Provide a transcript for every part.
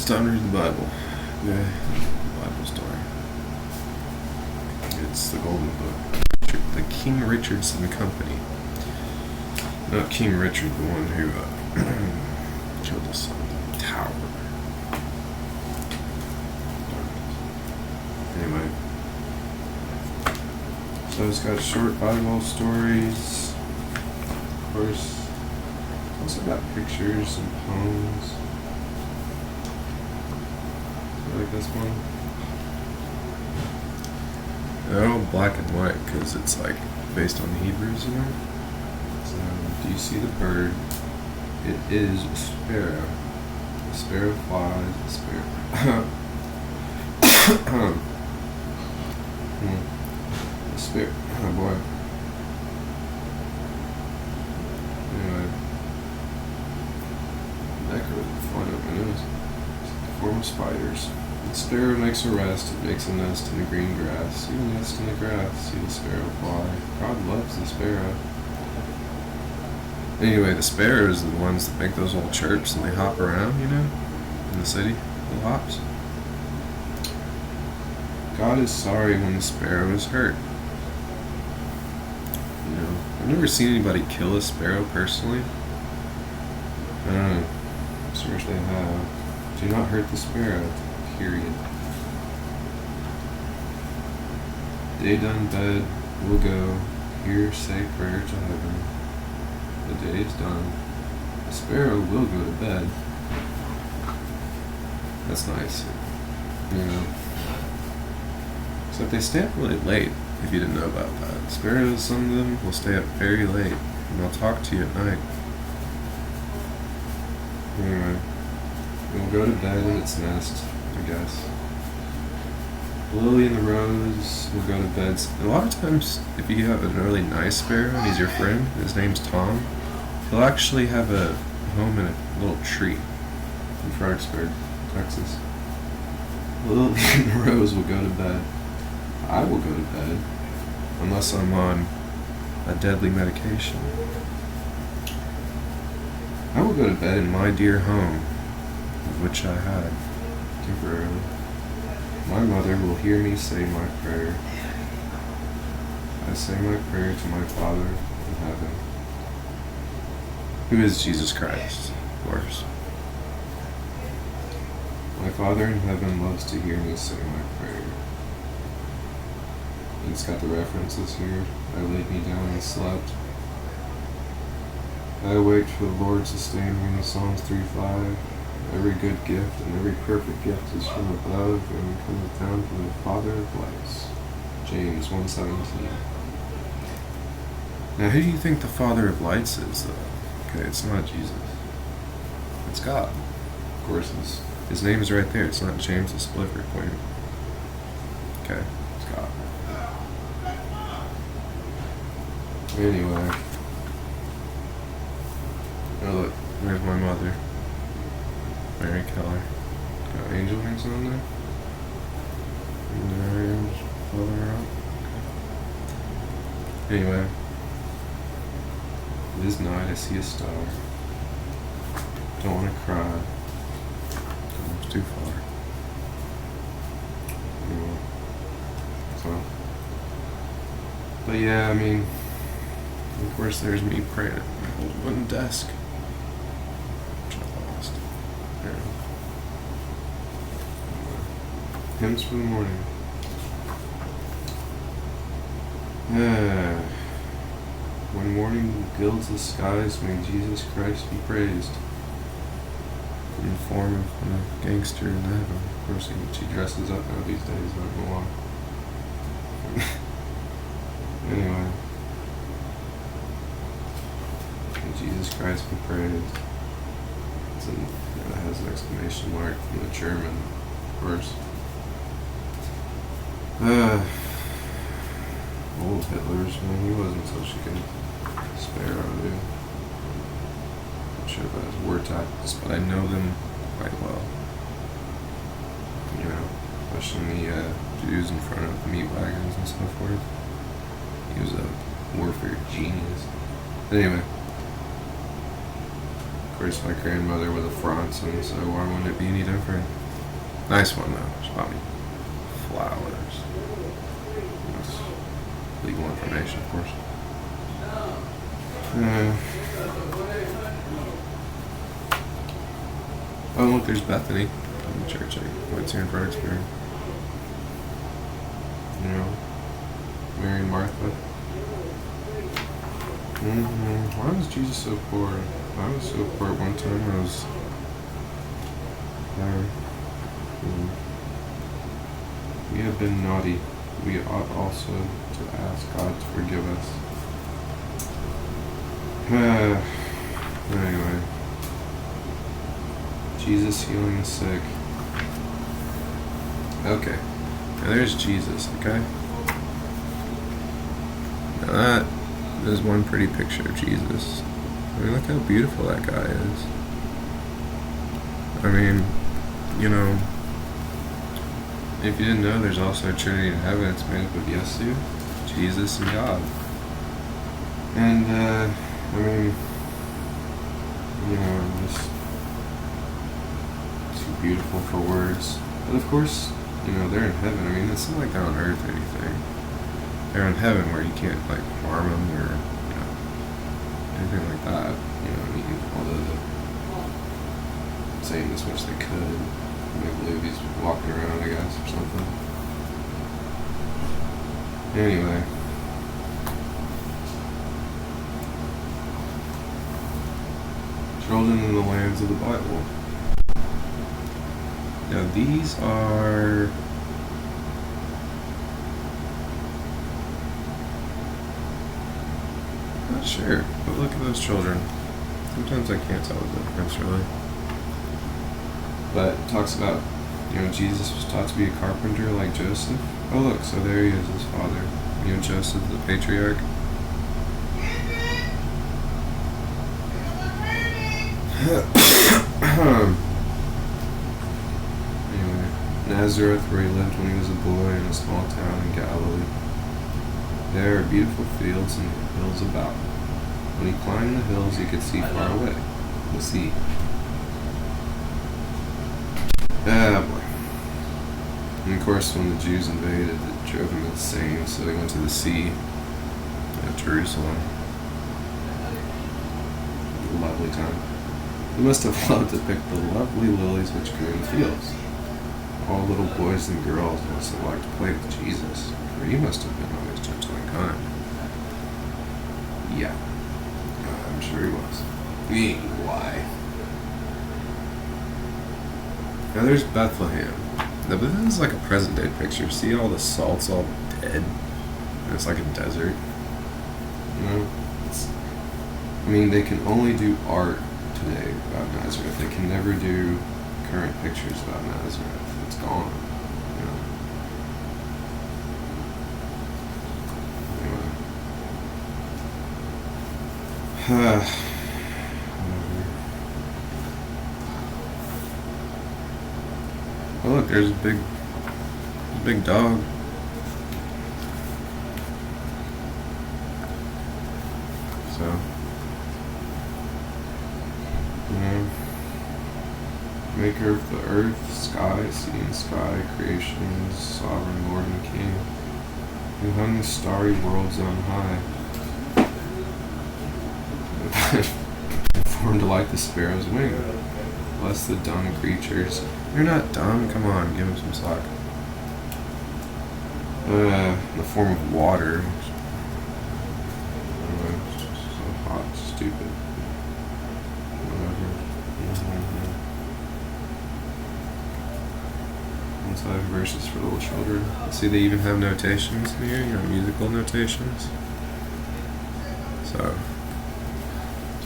It's time to read the Bible. Okay, Bible story. It's the Golden Book. The King Richardson Company. Not King Richard, the one who killed his son in the tower. Anyway. So it's got short Bible stories. Of course, it's also got pictures and poems. You like this one? They're all black and white because it's like based on the Hebrews, you know? So, do you see the bird? It is a sparrow. A sparrow flies, a sparrow. A sparrow. Oh boy. Anyway. That could really flying up my nose. Form of spiders. The sparrow makes a rest, it makes a nest in the green grass. See the nest in the grass, see the sparrow fly. God loves the sparrow. Anyway, the sparrows are the ones that make those little chirps and they hop around, you know, in the city. Little hops. God is sorry when the sparrow is hurt. You know, I've never seen anybody kill a sparrow personally. I don't know. I wish they have. Do not hurt the sparrow. Period. Day done bed, we'll go. Here say prayer to heaven. The day is done. The sparrow will go to bed. That's nice. You know. Except they stay up really late, if you didn't know about that. Sparrows, some of them, will stay up very late, and they'll talk to you at night. Anyway, we'll go to bed in its nest, I guess. Lily and the rose will go to bed. A lot of times, if you have a really nice sparrow and he's your friend, his name's Tom, he'll actually have a home in a little tree in Fredericksburg, Texas. Lily and the rose will go to bed. I will go to bed, unless I'm on a deadly medication. I will go to bed in my dear home, of which I had temporarily. My mother will hear me say my prayer. I say my prayer to my Father in heaven, who is Jesus Christ, of course. My Father in heaven loves to hear me say my prayer. It's got the references here. I laid me down and slept. I awaked for the Lord sustained me. Psalms 3:5. Every good gift and every perfect gift is from above and cometh down from the Father of lights. James 1:17. Now, who do you think the Father of lights is, though? Okay, it's not Jesus. It's God. Of course, his name is right there. It's not James the Spliffer Queen. Okay, it's God. Anyway. Oh look, there's my mother. Mary Keller. Got angel wings on there. And there is floating around. Anyway. It is night, I see a star. Don't want to cry. It's too far. Anyway. So. But yeah, I mean, of course there's me praying at my old wooden desk. Which I lost. There. Hymns for the morning. When morning gilds the skies, may Jesus Christ be praised. In the form of a gangster in heaven. Of course, she dresses up now these days, I don't know why. Anyway. May Jesus Christ be praised. It has an exclamation mark from the German, of course. Old Hitler's, man, he wasn't such a good sparrow, dude. Not sure about his war tactics, but I know them quite well. You know, pushing the Jews in front of the meat wagons and so forth. He was a warfare genius. But anyway. Of course, my grandmother was a Franzen, so why wouldn't it be any different? Nice one though. Just bought me flowers. That's legal information, of course. Oh, look, there's Bethany in the church I went to in Fredericksburg. You know, Mary and Martha. Why was Jesus so poor? I was so poor at one time. I was there. We have been naughty. We ought also to ask God to forgive us. Anyway. Jesus healing the sick. Okay. Now there's Jesus, okay? Now that is one pretty picture of Jesus. I mean, look how beautiful that guy is. I mean, you know, if you didn't know, there's also a Trinity in heaven. It's made up of Yesu, Jesus, and God. And, I mean, you know, just too beautiful for words. But of course, you know, they're in heaven. I mean, it's not like they're on earth or anything. They're in heaven where you can't, like, harm them or, you know, anything like that. You know, I mean, although they're saying as much as they could. They believe he's walking around, I guess, or something. Anyway. Children in the lands of the Bible. Now these are... Not sure, but look at those children. Sometimes I can't tell the difference, really. But it talks about, you know, Jesus was taught to be a carpenter like Joseph. Oh look, so there he is, his father. You know, Joseph, the patriarch. Anyway, Nazareth, where he lived when he was a boy in a small town in Galilee. There are beautiful fields and hills about. When he climbed the hills, he could see far away the sea. Ah, boy. And of course, when the Jews invaded, it drove him insane, so he went to the sea at Jerusalem. A lovely time. He must have loved to pick the lovely lilies which grew in the fields. All little boys and girls must have liked to play with Jesus, for he must have been always gentle and kind. Yeah, I'm sure he was. Why? Now there's Bethlehem. Now, but this is like a present day picture. See all the salt's all dead? And it's like a desert. You know? I mean, they can only do art today about Nazareth. They can never do current pictures about Nazareth. It's gone. You know? Anyway. Oh look, there's a big dog. So, you know, maker of the earth, sky, sea and sky, creation's sovereign Lord and King, who hung the starry worlds on high, formed like the sparrow's wing. Bless the dumb creatures. You're not dumb. Come on, give him some slack. In the form of water. It's just so hot, stupid. Whatever. Inside verses for little children. See, they even have notations in here. You know, musical notations. So,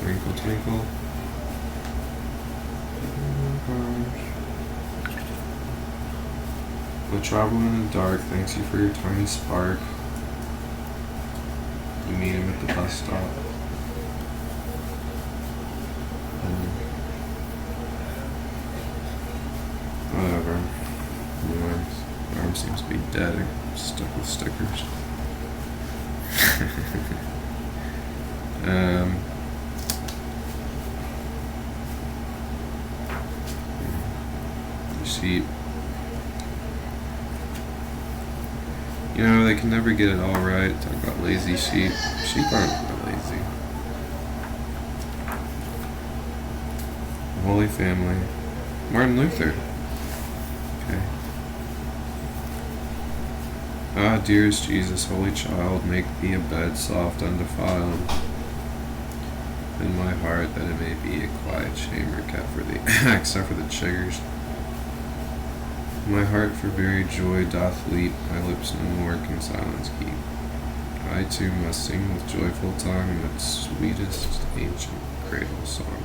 twinkle, twinkle. But traveling in the dark thanks you for your tiny spark. You meet him at the bus stop. Whatever. Anyway, my arm seems to be dead. I'm stuck with stickers. sheep. You know, they can never get it all right. Talk about lazy sheep. Sheep aren't lazy. The Holy Family. Martin Luther. Okay. Ah, dearest Jesus, Holy Child, make thee a bed soft, undefiled in my heart, that it may be a quiet chamber kept for thee, except for the chiggers. My heart for very joy doth leap, my lips no more can silence keep. I too must sing with joyful tongue that sweetest ancient cradle song.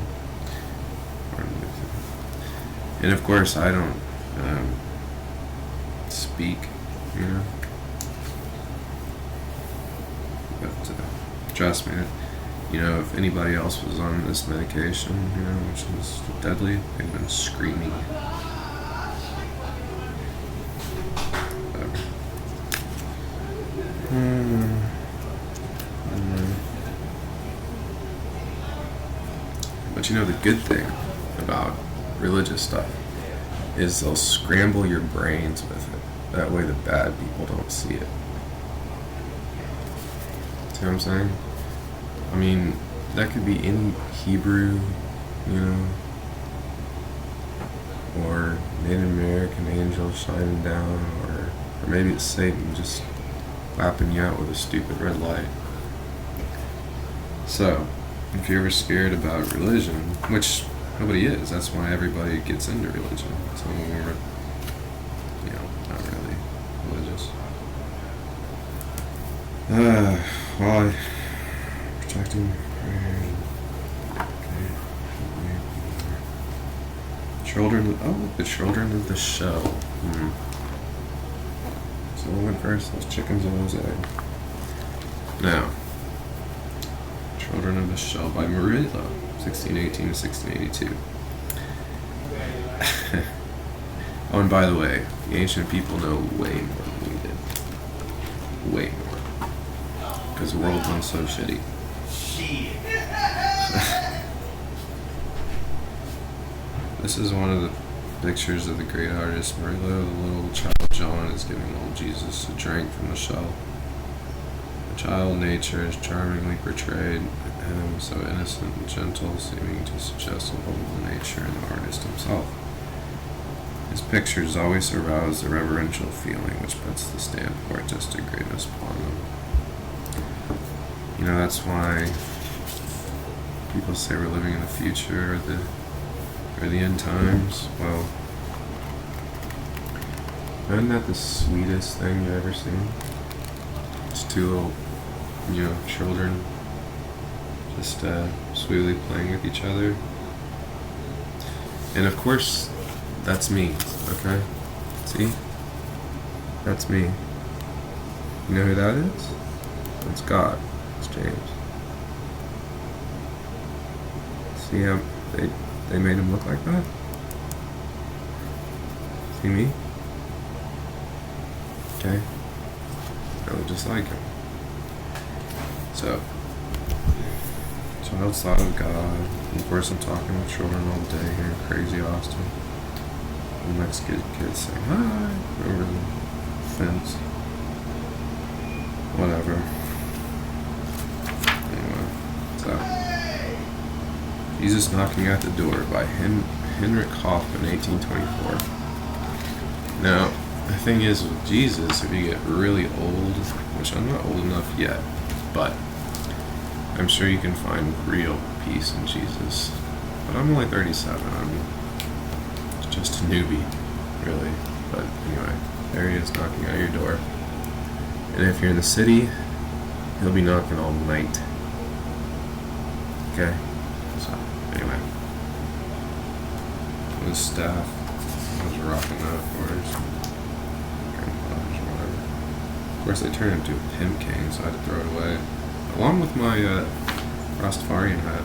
Martin Luther. And of course, I don't speak, you know. But trust me, you know, if anybody else was on this medication, you know, which is deadly, they've been screaming. But you know, the good thing about religious stuff is they'll scramble your brains with it. That way the bad people don't see it. See what I'm saying? I mean, that could be any Hebrew, you know, or Native American angel shining down, or maybe it's Satan just clapping you out with a stupid red light. So, if you're ever scared about religion, which nobody is, that's why everybody gets into religion. So we're, you know, not really religious. Well, protecting prayers. Okay. Children. Oh, the children of the shell. So what went first? Those chickens or those eggs? Now, Children of the Shell by Murillo, 1618 to 1682. Oh, and by the way, the ancient people know way more than we did. Way more. Because the world runs so shitty. This is one of the pictures of the great artist Murillo. The little child John is giving old Jesus a drink from the shell. The child nature is charmingly portrayed, so innocent and gentle, seeming to suggest a lovable nature in the artist himself. His pictures always arouse the reverential feeling which puts the stamp of artistic greatness upon them. You know, that's why people say we're living in the future or the end times. Well, isn't that the sweetest thing you've ever seen? It's two little, you know, children just sweetly playing with each other. And of course, that's me, okay? See? That's me. You know who that is? It's God. It's James. See how they made him look like that? See me? Okay? I look just like him. So, child's thought of God. And of course, I'm talking with children all day here in crazy Austin. And the next kids saying hi over the fence. Whatever. Anyway, so Jesus Knocking at the Door by Heinrich Hoffmann, 1824. Now, the thing is with Jesus, if you get really old, which I'm not old enough yet, but I'm sure you can find real peace in Jesus. But I'm only 37. I'm just a newbie, really. But anyway, there he is knocking at your door. And if you're in the city, he'll be knocking all night. Okay? So, anyway. His staff was rocking that, of course. Whatever. Of course, they turned into a pimp cane, so I had to throw it away. Along with my Rastafarian hat.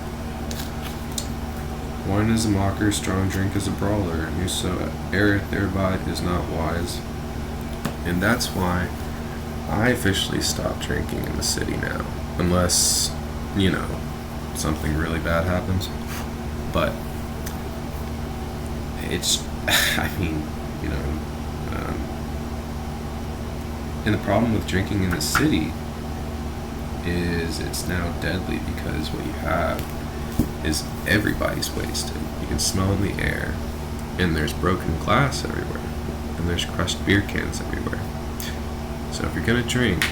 Wine is a mocker, strong drink is a brawler, and whoso erreth thereby is not wise. And that's why I officially stopped drinking in the city now. Unless, you know, something really bad happens. But it's, I mean, you know. Um, and the problem with drinking in the city is it's now deadly because what you have is everybody's wasted. You can smell in the air, and there's broken glass everywhere, and there's crushed beer cans everywhere. So if you're gonna drink,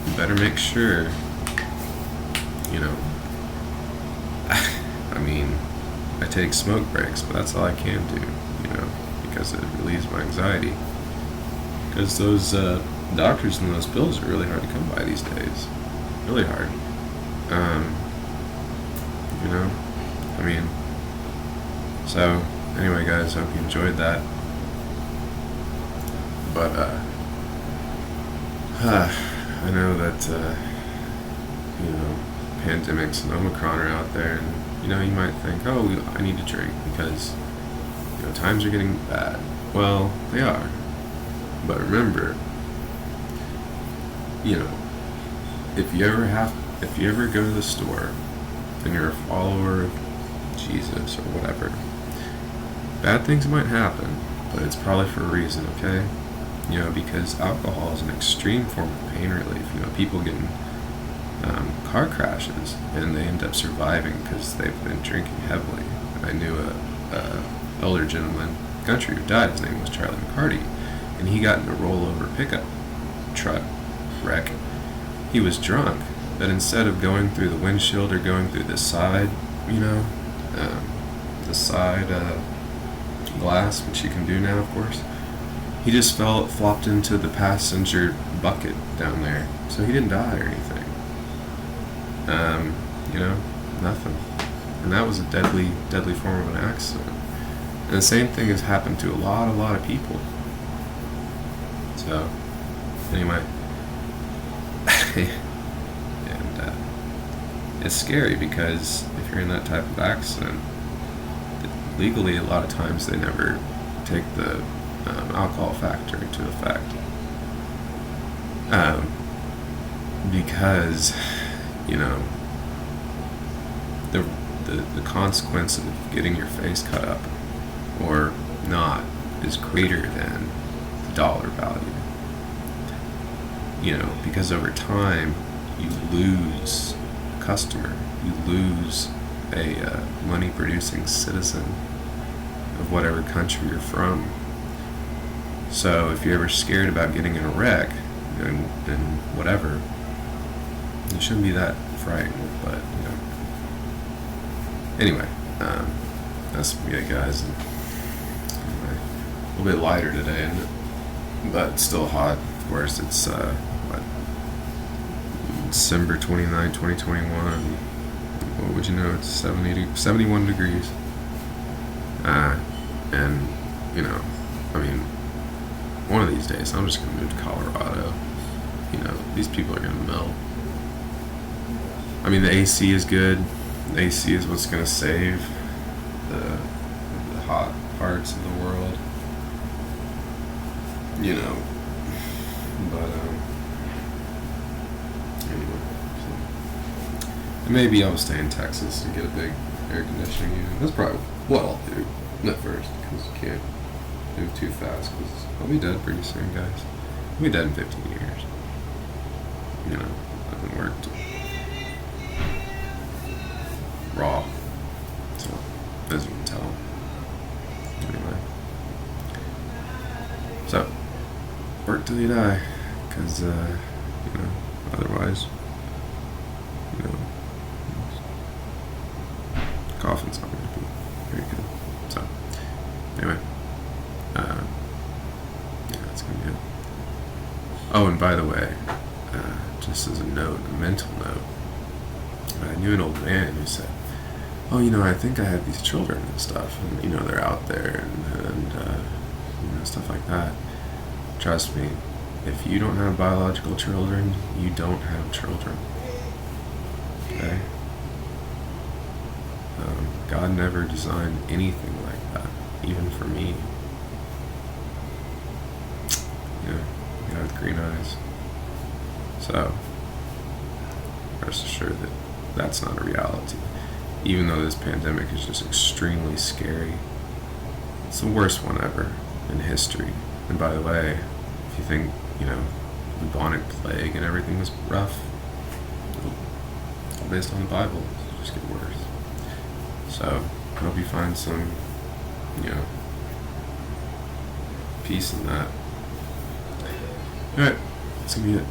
you better make sure, you know, I mean, I take smoke breaks, but that's all I can do, you know, because it relieves my anxiety. Because those doctors and those pills are really hard to come by these days. Really hard. You know, I mean, so anyway, guys, hope you enjoyed that. But I know that you know, pandemics and Omicron are out there, and you know, you might think, oh, I need to drink because you know times are getting bad. Well, they are, but remember, you know, if you ever go to the store and you're a follower of Jesus or whatever, bad things might happen, but it's probably for a reason, okay? You know, because alcohol is an extreme form of pain relief. You know, people get in car crashes and they end up surviving because they've been drinking heavily. I knew a elder gentleman in the country who died. His name was Charlie McCarty, and he got in a rollover pickup truck wreck. He was drunk, but instead of going through the windshield or going through the side, you know, the side glass, which you can do now, of course, he just flopped into the passenger bucket down there. So he didn't die or anything. You know, nothing. And that was a deadly form of an accident. And the same thing has happened to a lot of people. So, anyway. And it's scary because if you're in that type of accident, legally a lot of times they never take the alcohol factor into effect. Because, you know, the consequence of getting your face cut up or not is greater than the dollar value. You know, because over time you lose a customer, you lose a money-producing citizen of whatever country you're from. So if you're ever scared about getting in a wreck and whatever, you shouldn't be that frightened. But you know, anyway, that's me, guys. And anyway, a little bit lighter today, isn't it? But it's still hot. Of course, it's December 29, 2021. What would you know? It's 71 degrees. And you know, I mean, one of these days I'm just gonna move to Colorado. You know, these people are gonna melt. I mean, the AC is good. The AC is what's gonna save the hot parts of the world. You know, but anyway, so. And maybe I'll stay in Texas and get a big air conditioning unit. That's probably what I'll do at first, because you can't move too fast, because I'll be dead pretty soon, guys. I'll be dead in 15 years. You know, I haven't worked raw, so as you can tell. Anyway, so work till you die, because you know, otherwise, you know, coffin's not going to be very good. So anyway, yeah, that's gonna be it. Oh, and by the way, just as a note, a mental note, I knew an old man who said, "Oh, you know, I think I have these children and stuff, and you know, they're out there and you know, stuff like that." Trust me, if you don't have biological children, you don't have children. Okay? God never designed anything like that, even for me. You know, the guy with green eyes. So, rest assured that that's not a reality. Even though this pandemic is just extremely scary. It's the worst one ever. in history. And by the way, if you think, bubonic plague and everything was rough, it's all based on the Bible. It'll just get worse. So I hope you find some, peace in that. Alright, that's gonna be it.